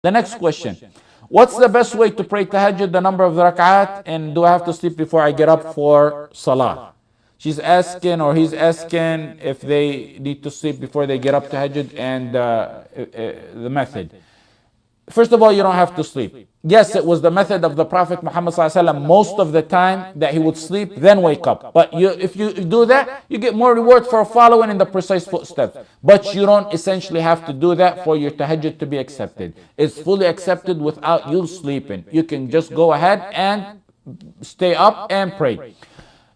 The next question. What's the best way to pray tahajjud, the number of the rak'at, and do I have to sleep before I get up for salah? She's asking, or he's asking, if they need to sleep before they get up tahajjud, and the method. First of all, you don't have to sleep. Yes, it was the method of the Prophet Muhammad ﷺ most of the time that he would sleep, then wake up. But if you do that, you get more reward for following in the precise footsteps. But you don't essentially have to do that for your tahajjud to be accepted. It's fully accepted without you sleeping. You can just go ahead and stay up and pray.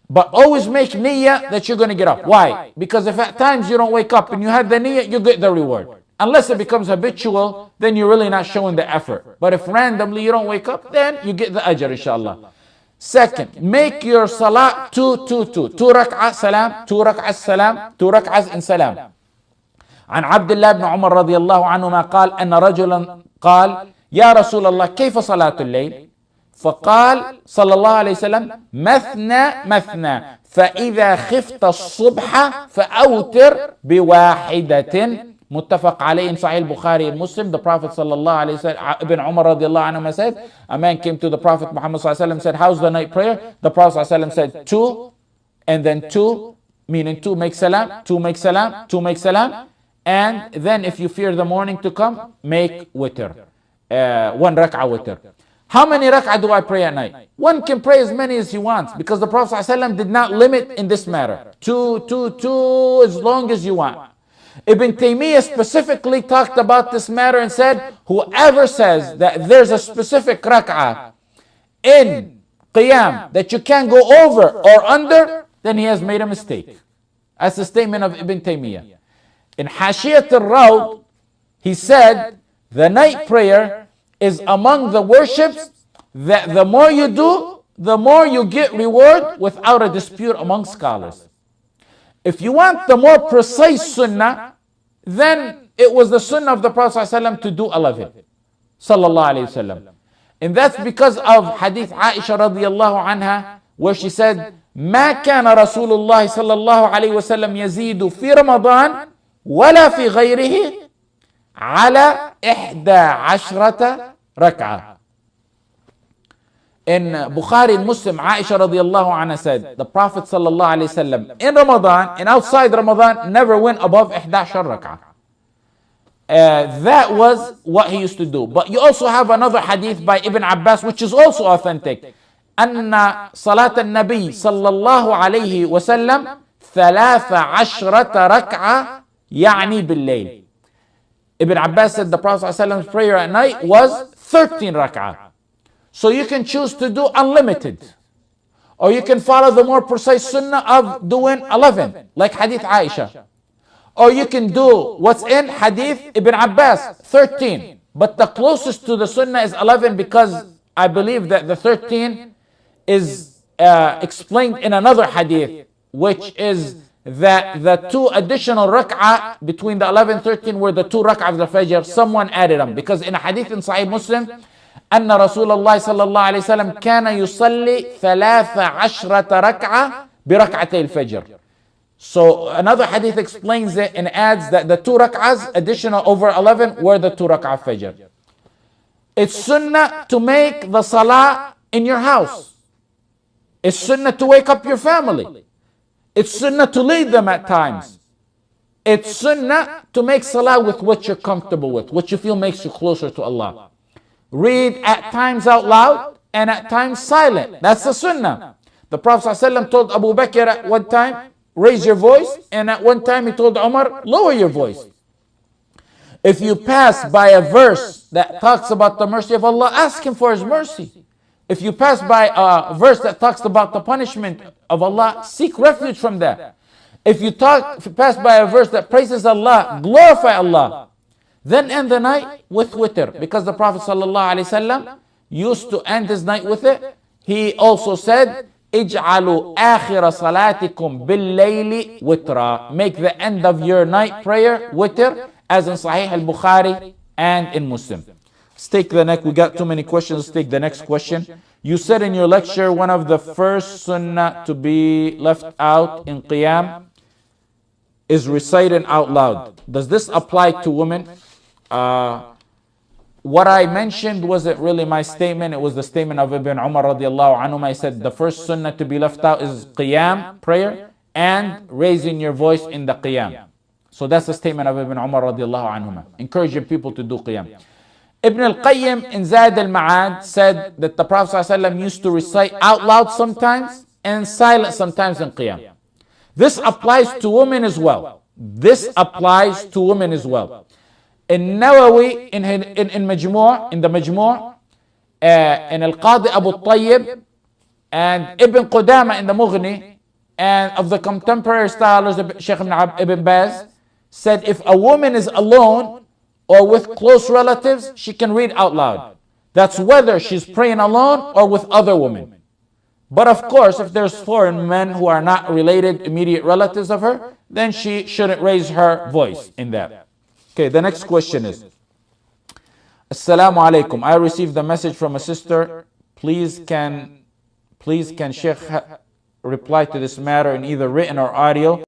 But always make niyyah that you're going to get up. Why? Because if at times you don't wake up and you had the niyyah, you get the reward. Unless it becomes habitual, then you're really not showing the effort. But if randomly you don't wake up, then you get the ajr, inshallah. Second, make your salah 2-2-2. 2 rak'ah salam, 2 rak'ah salam, 2 rak'ahs in salam. عن عبد الله بن عمر رضي الله عنهما قال أن رجلا قال يا رسول الله كيف صلاة الليل؟ فقال صلى الله عليه وسلم مثنى مثنى فإذا خفت الصبح فأوتر بواحدة. Muttafaq alayhi in Sahih Bukhari and Muslim. The Prophet sallallahu alayhi wa sallam, Ibn Umar radiallahu anhu said, a man came to the Prophet Muhammad sallallahu alayhi wa sallam, said, how's the night prayer? The Prophet sallallahu alayhi wa sallam said, 2, and then 2, meaning 2 make salam, 2 make salam, 2 make salam, and then if you fear the morning to come, make witr, 1 rak'ah witr. How many rak'ah do I pray at night? One can pray as many as he wants, because the Prophet sallallahu alayhi wa sallam did not limit in this matter. 2, 2, 2, as long as you want. Ibn Taymiyyah specifically talked about this matter and said, whoever says that there's a specific rak'ah in qiaam that you can't go over or under, then he has made a mistake. That's the statement of Ibn Taymiyyah. In Hashiyat al-Rawd, he said, the night prayer is among the worships that the more you do, the more you get reward without a dispute among scholars. If you want the more precise sunnah, then it was the sunnah of the Prophet ﷺ to do 11. Sallallahu alayhi wasallam. And that's because of hadith Aisha radiallahu anha, where she said, ما كان رسول الله صلى الله عليه وسلم يزيد في رمضان ولا في غيره على 11 ركعة. In Bukhari and Muslim, Aisha radiallahu anha said, the Prophet sallallahu alayhi wasallam in Ramadan and outside Ramadan never went above 11 rak'ah. That was what he used to do. But you also have another hadith by Ibn Abbas, which is also authentic. أن صلاة النبي صلى الله عليه وسلم 13 ركعة يعني بالليل. Ibn Abbas said the Prophet sallallahu alayhi wasallam's prayer at night was 13 rak'ah. So you can choose to do unlimited. Or you can follow the more precise sunnah of doing 11, like Hadith Aisha. Or you can do what's in Hadith Ibn Abbas, 13. But the closest to the sunnah is 11, because I believe that the 13 is explained in another Hadith, which is that the 2 additional rak'ah between the 11 and 13 were the 2 rak'ah of the Fajr. Someone added them. Because in a Hadith in Sahih Muslim, أن رسول الله صلى الله عليه وسلم كان يصلي 13 ركعة بركعتي الفجر. So another hadith explains it and adds that the 2 rak'ahs additional over 11 were the 2 rak'ah fajr. It's sunnah to make the salah in your house. It's sunnah to wake up your family. It's sunnah to lead them at times. It's sunnah to make salah with what you're comfortable with, what you feel makes you closer to Allah. Read at times out loud and at times silent. That's the sunnah. The Prophet ﷺ told Abu Bakr at one time, raise your voice, and at one time he told Umar, lower your voice. If you pass by a verse that talks about the mercy of Allah, ask Him for His mercy. If you pass by a verse that talks about the punishment of Allah, seek refuge from that. If you pass by a verse that praises Allah, glorify Allah. Then end the night with witr, because the Prophet ﷺ used to end his night with it. He also said, اجعلوا آخر صلاتكم بالليل وترا. Make the end of your night prayer witr, as in Sahih al-Bukhari and in Muslim. Let's take the next. We got too many questions. Let's take the next question. You said in your lecture one of the first sunnah to be left out in qiaam is reciting out loud. Does this apply to women? What I mentioned wasn't really my statement, it was the statement of Ibn Umar radiallahu anhu. I said the first sunnah to be left out is qiaam, prayer, and raising your voice in the qiaam. So that's the statement of Ibn Umar radiallahu anhu, encouraging people to do qiyaam. Ibn al-Qayyim in Zad al-Ma'ad said that the Prophet ﷺ used to recite out loud sometimes and silent sometimes in qiyaam. This applies to women as well. This applies to women as well. In Nawawi, in Majmu', in the Majmu', in Al-Qadi Abu Tayyib, and Ibn Qudama in the Mughni, and of the contemporary scholars, Shaykh Ibn Baz, said if a woman is alone or with close relatives, she can read out loud. That's whether she's praying alone or with other women. But of course, if there's foreign men who are not related, immediate relatives of her, then she shouldn't raise her voice in that. Okay, the next question is, Assalamu alaikum. I received a message from a sister. Please can Sheikh reply to this matter in either written or audio.